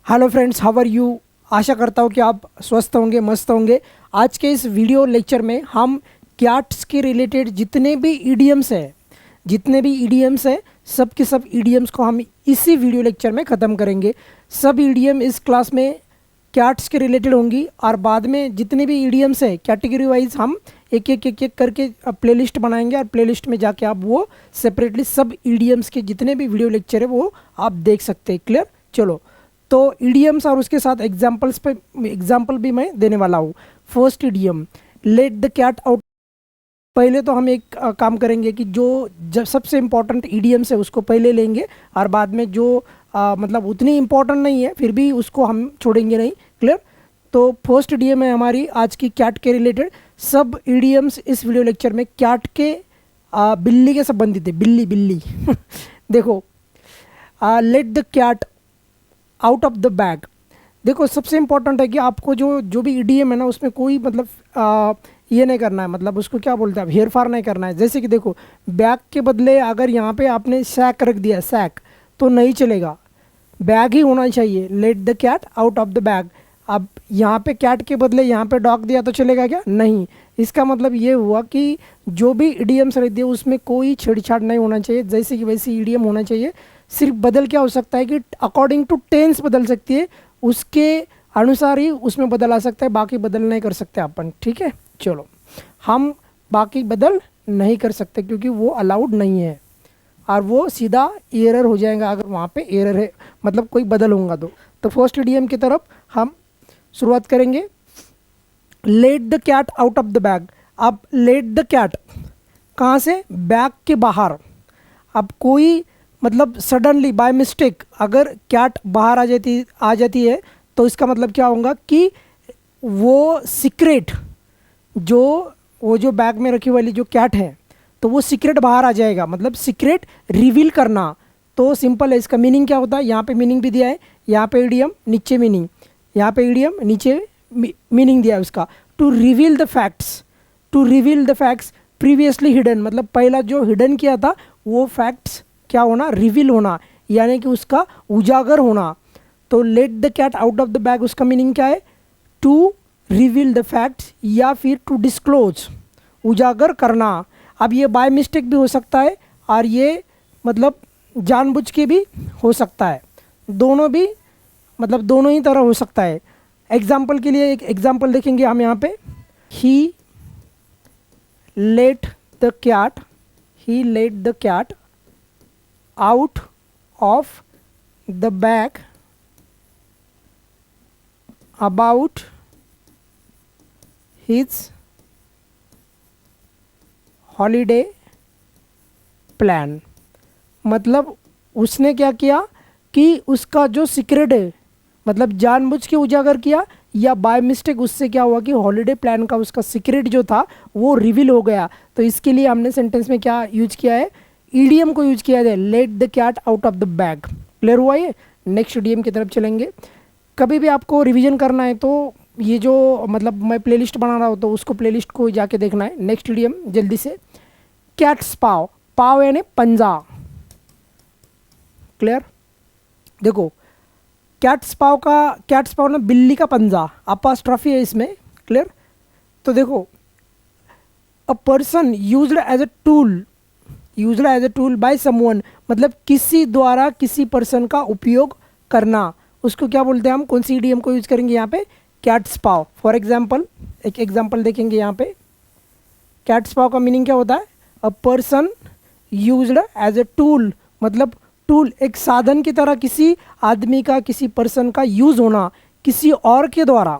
Hello friends, how are you. आशा करता हूँ कि आप स्वस्थ होंगे, मस्त होंगे। आज के इस वीडियो लेक्चर में हम कैट्स के रिलेटेड जितने भी ईडियम्स हैं सब के सब ईडियम्स को हम इसी वीडियो लेक्चर में ख़त्म करेंगे। सब ईडियम इस क्लास में कैट्स के रिलेटेड होंगी और बाद में जितने भी ईडियम्स हैं कैटेगरी वाइज हम एक एक करके प्लेलिस्ट बनाएंगे और प्लेलिस्ट में जाके आप वो सेपरेटली सब ईडियम्स के जितने भी वीडियो लेक्चर है वो आप देख सकते हैं। क्लियर। चलो, तो ईडियम्स और उसके साथ एग्जाम्पल भी मैं देने वाला हूँ। First idiom, let the cat out. पहले तो हम एक काम करेंगे कि जो सबसे इम्पोर्टेंट ईडियम्स है उसको पहले लेंगे और बाद में जो मतलब उतनी इम्पोर्टेंट नहीं है फिर भी उसको हम छोड़ेंगे नहीं। क्लियर। तो फर्स्ट ईडियम है हमारी आज की कैट के रिलेटेड। सब ईडियम्स इस वीडियो लेक्चर में कैट के बिल्ली के संबंधित है। बिल्ली बिल्ली देखो, let the cat out of the bag. देखो, सबसे इम्पोर्टेंट है कि आपको जो भी ईडीएम है ना उसमें कोई मतलब ये नहीं करना है, मतलब उसको क्या बोलते हैं, हेर फार नहीं करना है। जैसे कि देखो, बैग के बदले अगर यहाँ पे आपने सैक रख दिया, सैक, तो नहीं चलेगा, बैग ही होना चाहिए। Let the cat out of the bag. अब यहाँ पे कैट के बदले यहाँ पे डॉग दिया तो चलेगा क्या? नहीं। इसका मतलब ये हुआ कि जो भी ईडीएम्स रहती है उसमें कोई छेड़छाड़ नहीं होना चाहिए, जैसे कि वैसे ईडीएम होना चाहिए। सिर्फ बदल क्या हो सकता है कि अकॉर्डिंग टू टेंस बदल सकती है, उसके अनुसार ही उसमें बदल आ सकता है, बाकी बदल नहीं कर सकते अपन। ठीक है, चलो, हम बाकी बदल नहीं कर सकते क्योंकि वो अलाउड नहीं है और वो सीधा एरर हो जाएगा अगर वहाँ पे एरर है, मतलब कोई बदल होगा तो फर्स्ट ईडीएम की तरफ हम शुरुआत करेंगे। Let the cat out of the bag. अब लेट द कैट कहाँ से? बैग के बाहर। अब कोई मतलब सडनली बाय मिस्टेक अगर कैट बाहर आ जाती है तो इसका मतलब क्या होगा कि वो सीक्रेट वो जो बैग में रखी वाली जो कैट है तो वो सीक्रेट बाहर आ जाएगा, मतलब सीक्रेट रिवील करना। तो सिंपल है, इसका मीनिंग क्या होता है? यहाँ पे मीनिंग भी दिया है, यहाँ पे ईडीएम नीचे मीनिंग, यहाँ पे ईडीएम नीचे मीनिंग दिया है उसका। To reveal the facts, to reveal the facts previously hidden, मतलब पहला जो हिडन किया था वो फैक्ट्स क्या होना? रिवील होना, यानी कि उसका उजागर होना। तो let the cat out of the bag, उसका मीनिंग क्या है? टू रिवील द फैक्ट्स या फिर टू डिस्क्लोज, उजागर करना। अब ये बाय मिस्टेक भी हो सकता है और ये मतलब जानबूझ के भी हो सकता है, दोनों भी, मतलब दोनों ही तरह हो सकता है। एग्जाम्पल के लिए एक एग्जाम्पल देखेंगे हम यहाँ पे। He let the cat out of the bag about his holiday plan। मतलब उसने क्या किया कि उसका जो सीक्रेट है, मतलब जानबूझ के उजागर किया या बाय मिस्टेक उससे क्या हुआ कि हॉलीडे प्लान का उसका सीक्रेट जो था वो रिवील हो गया। तो इसके लिए हमने सेंटेंस में क्या यूज किया है? ईडीएम को यूज किया जाए, let the cat out of the bag. Clear हुआ ये? नेक्स्ट ईडीएम की तरफ चलेंगे। कभी भी आपको रिवीजन करना है तो ये जो मतलब मैं प्लेलिस्ट बना रहा हूँ तो उसको प्लेलिस्ट को जाके देखना है। नेक्स्ट ईडीएम जल्दी से, कैट्स पाव। पाव यानी पंजा। क्लियर। देखो, कैट्स पाव ना बिल्ली का पंजा, अपोस्ट्रोफी है इसमें। क्लियर। तो देखो, a person used as a tool by someone, मतलब किसी द्वारा किसी पर्सन का उपयोग करना, उसको क्या बोलते हैं हम? कौन सी ईडीएम को यूज करेंगे यहाँ पे? Cats pav. फॉर एग्जाम्पल, एक एग्जाम्पल देखेंगे यहाँ पे। कैट्स पाव का मीनिंग क्या होता है? A person used as a tool, मतलब टूल एक साधन की तरह किसी आदमी का, किसी पर्सन का यूज होना किसी और के द्वारा।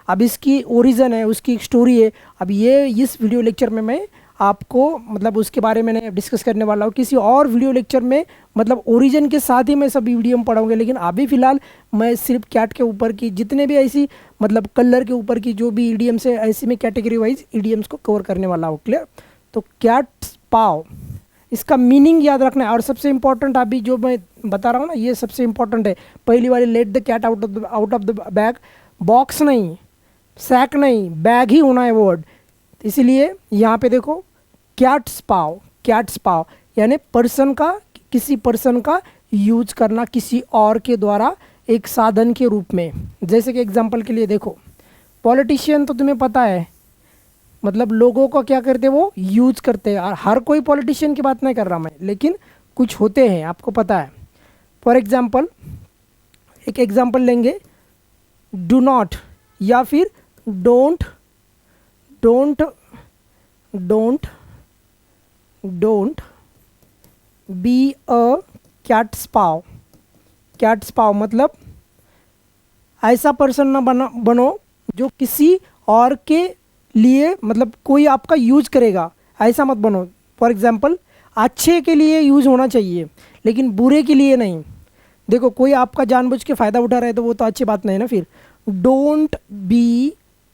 अब इसकी ओरिजिन है, उसकी एक स्टोरी है। अब ये इस वीडियो लेक्चर में मैं आपको मतलब उसके बारे में डिस्कस करने वाला हूँ। किसी और वीडियो लेक्चर में मतलब ओरिजिन के साथ ही मैं सभी वीडियो में पढ़ाऊँगा, लेकिन अभी फ़िलहाल मैं सिर्फ कैट के ऊपर की जितने भी ऐसी मतलब कलर के ऊपर की जो भी ईडीएम्स है ऐसी में कैटेगरी वाइज ईडीएम्स को कवर करने वाला हूँ। क्लियर। तो कैट्स पाव, इसका मीनिंग याद रखना है। और सबसे इंपॉर्टेंट अभी जो मैं बता रहा हूँ ना, ये सबसे इंपॉर्टेंट है। पहली वाली, let the cat out of the bag, box नहीं, सैक नहीं, बैग ही होना है वर्ड। इसीलिए यहाँ पे देखो, कैट्स पाव यानी पर्सन का, किसी पर्सन का यूज करना किसी और के द्वारा, एक साधन के रूप में। जैसे कि एग्जांपल के लिए देखो, पॉलिटिशियन तो तुम्हें पता है, मतलब लोगों को क्या करते हैं, वो यूज करते हैं। और हर कोई पॉलिटिशियन की बात नहीं कर रहा मैं, लेकिन कुछ होते हैं, आपको पता है। फॉर एग्जांपल, एक एग्जांपल लेंगे, डू नॉट या फिर don't, don't don't don't be a cat's paw. Cat's paw मतलब ऐसा पर्सन ना बनो जो किसी और के लिए, मतलब कोई आपका यूज करेगा, ऐसा मत बनो। फॉर एग्जांपल, अच्छे के लिए यूज होना चाहिए लेकिन बुरे के लिए नहीं। देखो, कोई आपका जानबूझ के फ़ायदा उठा रहा है तो वो तो अच्छी बात नहीं ना। फिर don't be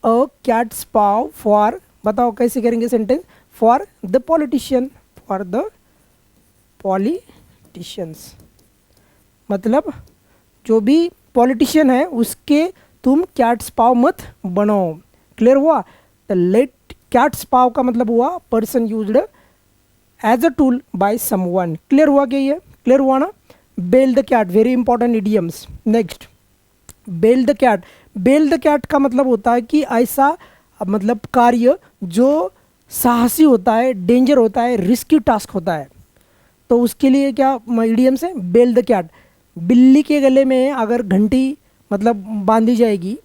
a cat's paw for, बताओ कैसे करेंगे sentence, for the politician, for the politicians, मतलब जो भी पॉलिटिशियन है उसके तुम कैट स्पाव मत बनो। क्लियर हुआ? द लेट कैट स्पाव का मतलब हुआ person used as a tool by someone. Clear हुआ क्या? ये क्लियर हुआ ना? Bell the cat, very important idioms. Next, bell the cat. Bell the cat का मतलब होता है कि ऐसा मतलब कार्य जो साहसी होता है, डेंजर होता है, रिस्की टास्क होता है, तो उसके लिए क्या इडियम से, बेल द कैट। बिल्ली के गले में अगर घंटी मतलब बांधी जाएगी,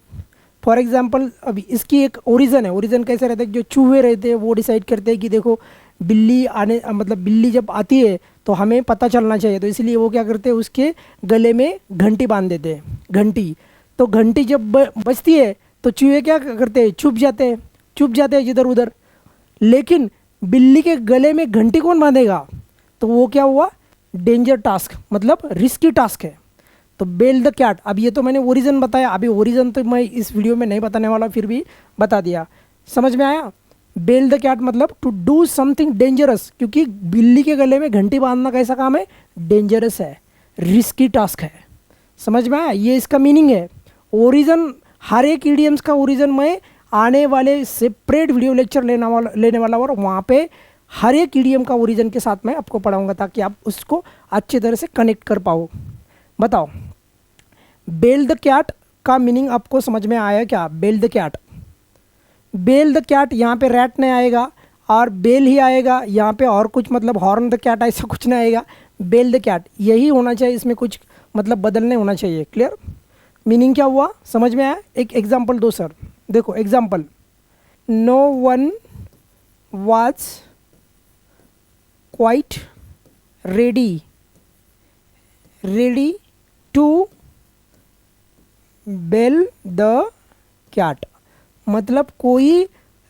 फॉर एग्जांपल, अभी इसकी एक ओरिजिन है। ओरिजिन कैसे रहता है, जो चूहे रहते हैं वो डिसाइड करते हैं कि देखो बिल्ली आने, मतलब बिल्ली जब आती है तो हमें पता चलना चाहिए, तो इसलिए वो क्या करते हैं, उसके गले में घंटी बांध देते हैं, घंटी। तो घंटी जब बजती है तो चूहे क्या करते हैं, छुप जाते हैं, छुप जाते हैं जिधर उधर। लेकिन बिल्ली के गले में घंटी कौन बांधेगा, तो वो क्या हुआ, डेंजर टास्क, मतलब रिस्की टास्क है। तो बेल द कैट। अब ये तो मैंने ओरिजिन बताया, अभी ओरिजिन तो मैं इस वीडियो में नहीं बताने वाला, फिर भी बता दिया। समझ में आया? बेल द कैट मतलब टू डू समथिंग डेंजरस, क्योंकि बिल्ली के गले में घंटी बांधना कैसा काम है, डेंजरस है, रिस्की टास्क है। समझ में आया? ये इसका मीनिंग है। ओरिजिन, हर एक इडियम्स का ओरिजिन मैं आने वाले सेपरेट वीडियो लेक्चर लेने वाला और वहाँ पे हर एक इडियम का ओरिजिन के साथ मैं आपको पढ़ाऊंगा, ताकि आप उसको अच्छी तरह से कनेक्ट कर पाओ। बताओ, बेल द कैट का मीनिंग आपको समझ में आया क्या? Bell the cat, bell the cat, यहाँ पे रैट नहीं आएगा और बेल ही आएगा यहाँ पे, और कुछ मतलब हॉर्न द कैट ऐसा कुछ नहीं आएगा। बेल द कैट यही होना चाहिए, इसमें कुछ मतलब बदलने होना चाहिए। क्लियर? मीनिंग क्या हुआ, समझ में आया? एक एग्जांपल दो सर। देखो example, no one was quite ready to bell the cat, मतलब कोई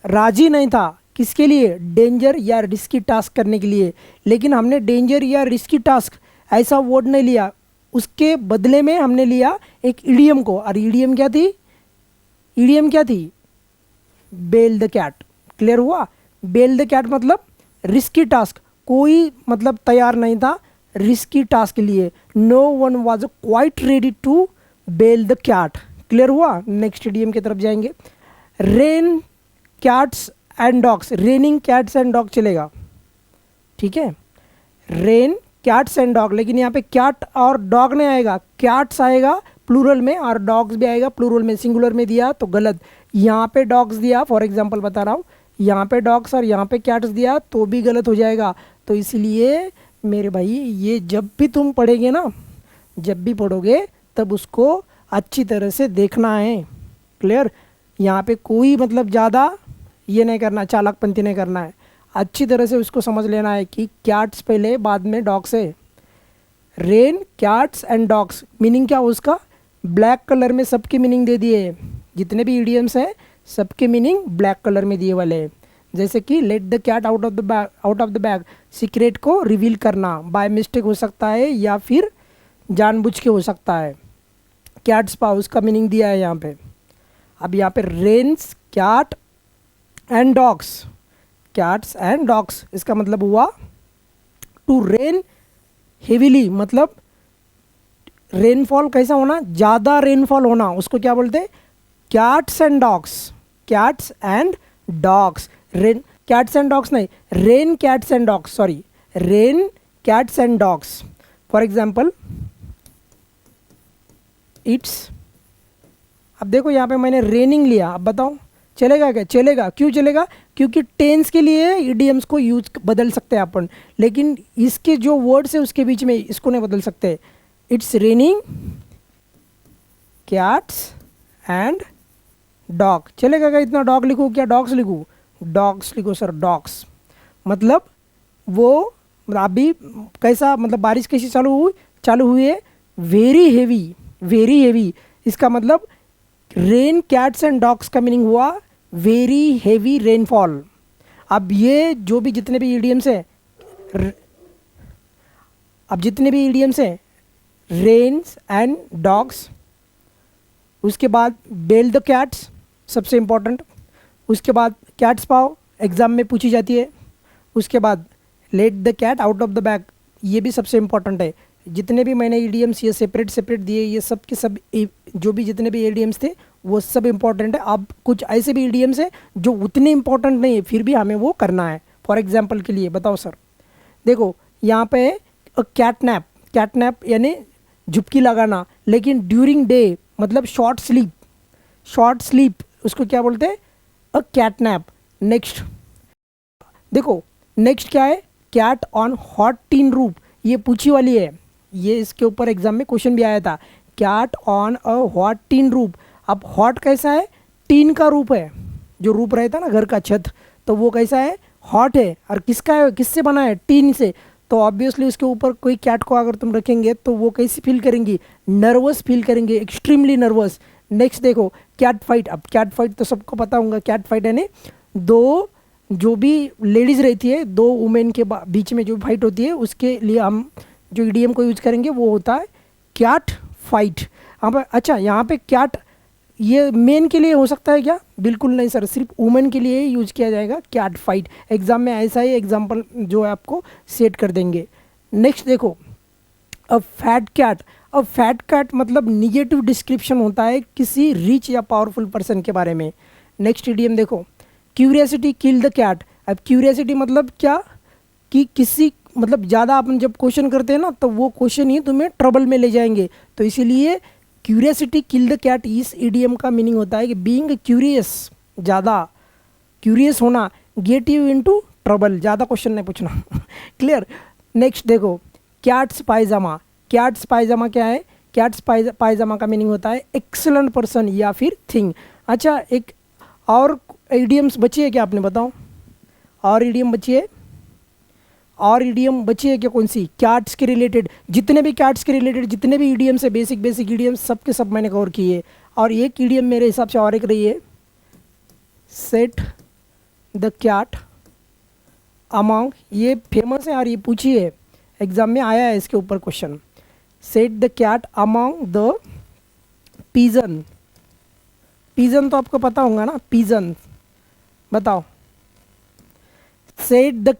राजी नहीं था किसके लिए, डेंजर या रिस्की टास्क करने के लिए। लेकिन हमने डेंजर या रिस्की टास्क ऐसा वर्ड नहीं लिया, उसके बदले में हमने लिया एक इडियम को। और इडियम क्या थी, इडियम क्या थी, बेल द कैट। क्लियर हुआ? बेल द कैट मतलब रिस्की टास्क, कोई मतलब तैयार नहीं था रिस्की टास्क के लिए। No one was quite ready to bell the cat. Clear हुआ? नेक्स्ट इडियम की तरफ जाएंगे। Rain cats and dogs, raining cats and dog चलेगा, ठीक है, रेन कैट्स एंड डॉग। लेकिन यहाँ पे कैट और डॉग नहीं आएगा, कैट्स आएगा प्लूरल में और डॉग्स भी आएगा प्लूरल में। सिंगुलर में दिया तो गलत, यहाँ पे डॉग्स दिया, फॉर एग्जांपल बता रहा हूँ, यहाँ पे डॉग्स और यहाँ पे कैट्स दिया तो भी गलत हो जाएगा। तो इसलिए मेरे भाई, ये जब भी तुम पढ़ेंगे ना, जब भी पढ़ोगे तब उसको अच्छी तरह से देखना है। क्लियर? यहाँ पे कोई मतलब ज़्यादा ये नहीं करना, चालाकपंती नहीं करना है, अच्छी तरह से उसको समझ लेना है कि कैट्स पहले बाद में डॉग्स है। Rain cats and dogs, meaning क्या उसका, ब्लैक कलर में सबके मीनिंग दे दिए, जितने भी इडियम्स हैं सबके मीनिंग ब्लैक कलर में दिए वाले हैं। जैसे कि let the cat out of the bag, secret को रिवील करना, बाय मिस्टेक हो सकता है या फिर जानबूझ के हो सकता है। कैट स्पाउ, उसका मीनिंग दिया है यहाँ पे। अब यहाँ पे rains cat and dogs, cats and dogs, इसका मतलब हुआ टू रेन हेविली, मतलब रेनफॉल कैसा होना, ज़्यादा रेनफॉल होना, उसको क्या बोलते हैं, cats and dogs. Cats and dogs, rain cats and dogs नहीं, rain cats and dogs, sorry, rain cats and dogs. For example, it's, अब देखो यहाँ पे मैंने रेनिंग लिया, अब बताओ चलेगा क्या? चलेगा। क्यों चलेगा? क्योंकि टेंस के लिए इडियम्स को यूज बदल सकते हैं अपन, लेकिन इसके जो वर्ड्स है उसके बीच में इसको नहीं बदल सकते। It's raining cats and dog, चलेगा क्या? इतना डॉग लिखूँ क्या डॉग्स लिखूँ? डॉग्स लिखो सर, डॉग्स। मतलब वो अभी कैसा, मतलब बारिश कैसी चालू हुई है? Very heavy, very heavy. इसका मतलब रेन कैट्स एंड डॉग्स का मीनिंग हुआ वेरी हेवी रेनफॉल। अब ये जो भी जितने भी ईडियम्स हैं, अब जितने भी ईडियम्स हैं, रेन्स एंड डॉग्स, उसके बाद बेल द कैट्स सबसे इम्पोर्टेंट, उसके बाद कैट्स पाओ एग्ज़ाम में पूछी जाती है, उसके बाद let the cat out of the bag, ये भी सबसे इम्पोर्टेंट है। जितने भी मैंने ईडियम्स ये सेपरेट सेपरेट दिए, ये सब के सब जो भी जितने भी ईडियम्स थे वो सब इम्पोर्टेंट है। अब कुछ ऐसे भी ईडियम्स है जो उतने इम्पोर्टेंट नहीं है, फिर भी हमें वो करना है। फॉर एग्जाम्पल के लिए बताओ सर, देखो यहाँ पे कैटनैप, कैटनैप यानी झुपकी लगाना, लेकिन ड्यूरिंग डे मतलब शॉर्ट स्लीप, शॉर्ट स्लीप उसको क्या बोलते हैं? A catnap. नेक्स्ट देखो, नेक्स्ट क्या है? Cat on hot tin roof, ये पूछी वाली है, ये इसके ऊपर एग्जाम में क्वेश्चन भी आया था। Cat on a hot tin roof, अब हॉट कैसा है? टीन का रूप है, जो रूप रहता है ना घर का छत, तो वो कैसा है? हॉट है। और किसका है? किससे बना है? टीन से। तो ऑब्वियसली उसके ऊपर कोई कैट को अगर तुम रखेंगे तो वो कैसी फील करेंगी? नर्वस फील करेंगे, एक्सट्रीमली नर्वस। नेक्स्ट देखो, कैट फाइट। अब कैट फाइट तो सबको पता होगा, कैट फाइट यानी दो जो भी लेडीज़ रहती है, दो वुमेन के बीच में जो फाइट होती है, उसके लिए हम जो ईडीएम को यूज करेंगे वो होता है कैट फाइट। अब अच्छा, यहाँ पे कैट ये मेन के लिए हो सकता है क्या? बिल्कुल नहीं सर, सिर्फ वुमेन के लिए ही यूज किया जाएगा कैट फाइट। एग्जाम में ऐसा ही एग्जाम्पल जो है आपको सेट कर देंगे। नेक्स्ट देखो, अ फैट कैट। अब फैट कैट मतलब निगेटिव डिस्क्रिप्शन होता है किसी रिच या पावरफुल पर्सन के बारे में। नेक्स्ट ईडीएम देखो, क्यूरियसिटी किल द कैट। अब क्यूरियसिटी मतलब क्या? कि किसी मतलब ज़्यादा अपन जब क्वेश्चन करते हैं ना, तो वो क्वेश्चन ही तुम्हें ट्रबल में ले जाएंगे, तो इसीलिए क्यूरियसिटी किल द कैट इस ईडीएम का मीनिंग होता है कि बीइंग क्यूरियस, ज़्यादा क्यूरियस होना, गेट यू इनटू ट्रबल, ज़्यादा क्वेश्चन नहीं पूछना। क्लियर? नेक्स्ट देखो, कैट्स पायजामा। कैट्स पायजामा क्या है? कैट्स पायजामा का मीनिंग होता है एक्सलेंट पर्सन या फिर थिंग। अच्छा, एक और ईडीएम्स बची है क्या? आपने बताओ, और ईडीएम बची है? और ईडीएम बची है क्या? कौन सी? कैट्स के रिलेटेड जितने भी कैट्स के रिलेटेड जितने भी ईडीएम्स है, बेसिक बेसिक ईडीएम्स सब के सब मैंने कवर किए। और एक ईडीएम मेरे हिसाब से और एक रही है, सेट द कैट अमॉन्ग, ये फेमस है और ये पूछी है, एग्जाम में आया है इसके ऊपर question. Set the cat among the pigeon. Pigeon तो आपको पता होगा ना, पीजन बताओ। Set the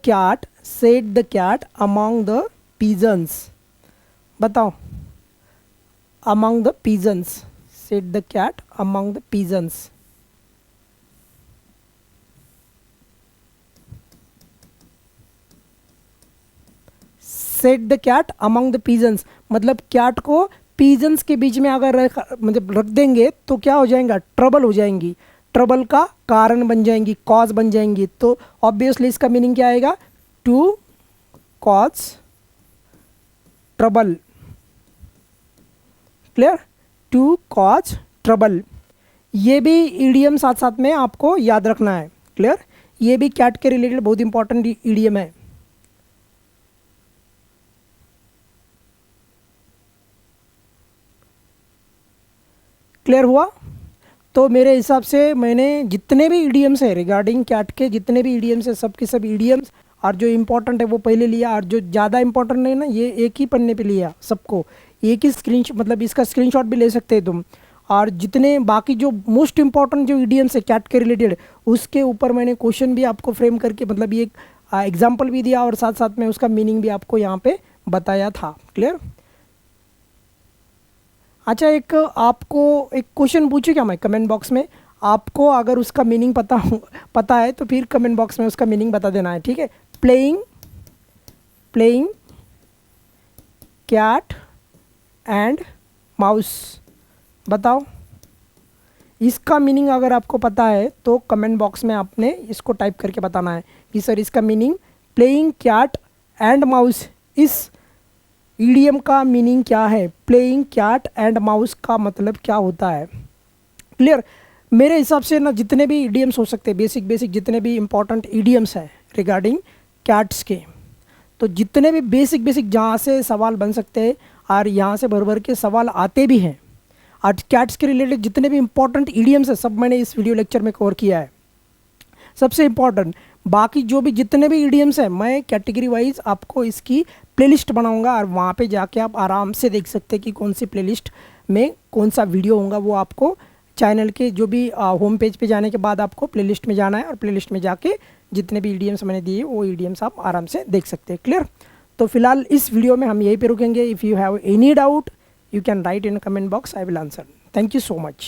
cat among the pigeons, बताओ। Among the pigeons, set the cat among the pigeons. Set the cat among the pigeons मतलब कैट को pigeons के बीच में अगर मतलब रख देंगे तो क्या हो जाएगा? ट्रबल हो जाएंगी, ट्रबल का कारण बन जाएंगी, कॉज बन जाएंगी। तो ऑब्वियसली इसका मीनिंग क्या आएगा? To cause trouble. Clear? To cause trouble, ये भी ईडीएम साथ साथ में आपको याद रखना है। क्लियर? ये भी कैट के रिलेटेड बहुत इंपॉर्टेंट ईडीएम है। क्लियर हुआ? तो मेरे हिसाब से मैंने जितने भी ईडीएम्स हैं रिगार्डिंग कैट के, जितने भी ईडीएम्स हैं सब के सब ईडीएम्स, और जो इम्पोर्टेंट है वो पहले लिया, और जो ज़्यादा इंपॉर्टेंट नहीं ना, ये एक ही पन्ने पे लिया सबको, एक ही मतलब इसका स्क्रीनशॉट भी ले सकते हैं तुम। और जितने बाकी जो मोस्ट इंपॉर्टेंट जो ईडीएम्स है कैट के रिलेटेड, उसके ऊपर मैंने क्वेश्चन भी आपको फ्रेम करके मतलब ये एग्जाम्पल भी दिया और साथ साथ में उसका मीनिंग भी आपको यहाँ पे बताया था। क्लियर? अच्छा, एक आपको एक क्वेश्चन पूछूँ क्या मैं कमेंट बॉक्स में? आपको अगर उसका मीनिंग पता है तो फिर कमेंट बॉक्स में उसका मीनिंग बता देना है, ठीक है? प्लेइंग कैट एंड माउस, बताओ। इसका मीनिंग अगर आपको पता है तो कमेंट बॉक्स में आपने इसको टाइप करके बताना है कि सर इसका meaning playing cat and mouse, इस ईडियम का मीनिंग क्या है, प्लेइंग कैट एंड माउस का मतलब क्या होता है। क्लियर। मेरे हिसाब से ना जितने भी ईडियम्स हो सकते हैं, बेसिक बेसिक जितने भी इंपॉर्टेंट ईडियम्स हैं रिगार्डिंग कैट्स के, तो जितने भी बेसिक बेसिक जहाँ से सवाल बन सकते हैं और यहाँ से भर भर के सवाल आते भी हैं, आज कैट्स के रिलेटेड जितने भी इंपॉर्टेंट ईडियम्स हैं सब मैंने इस वीडियो लेक्चर में कवर किया है। सबसे इम्पॉर्टेंट बाकी जो भी जितने भी ईडियम्स हैं मैं कैटेगरी वाइज आपको इसकी प्लेलिस्ट बनाऊंगा और वहाँ पे जाके आप आराम से देख सकते हैं कि कौन सी प्लेलिस्ट में कौन सा वीडियो होगा। वो आपको चैनल के जो भी होम पेज पे जाने के बाद आपको प्लेलिस्ट में जाना है और प्लेलिस्ट में जाके जितने भी ईडियम्स मैंने दिए वो ईडियम्स आप आराम से देख सकते हैं। क्लियर। तो फिलहाल इस वीडियो में हम यहीं पे रुकेंगे। If you have any doubt you can write in comment box, I will answer. Thank you so much.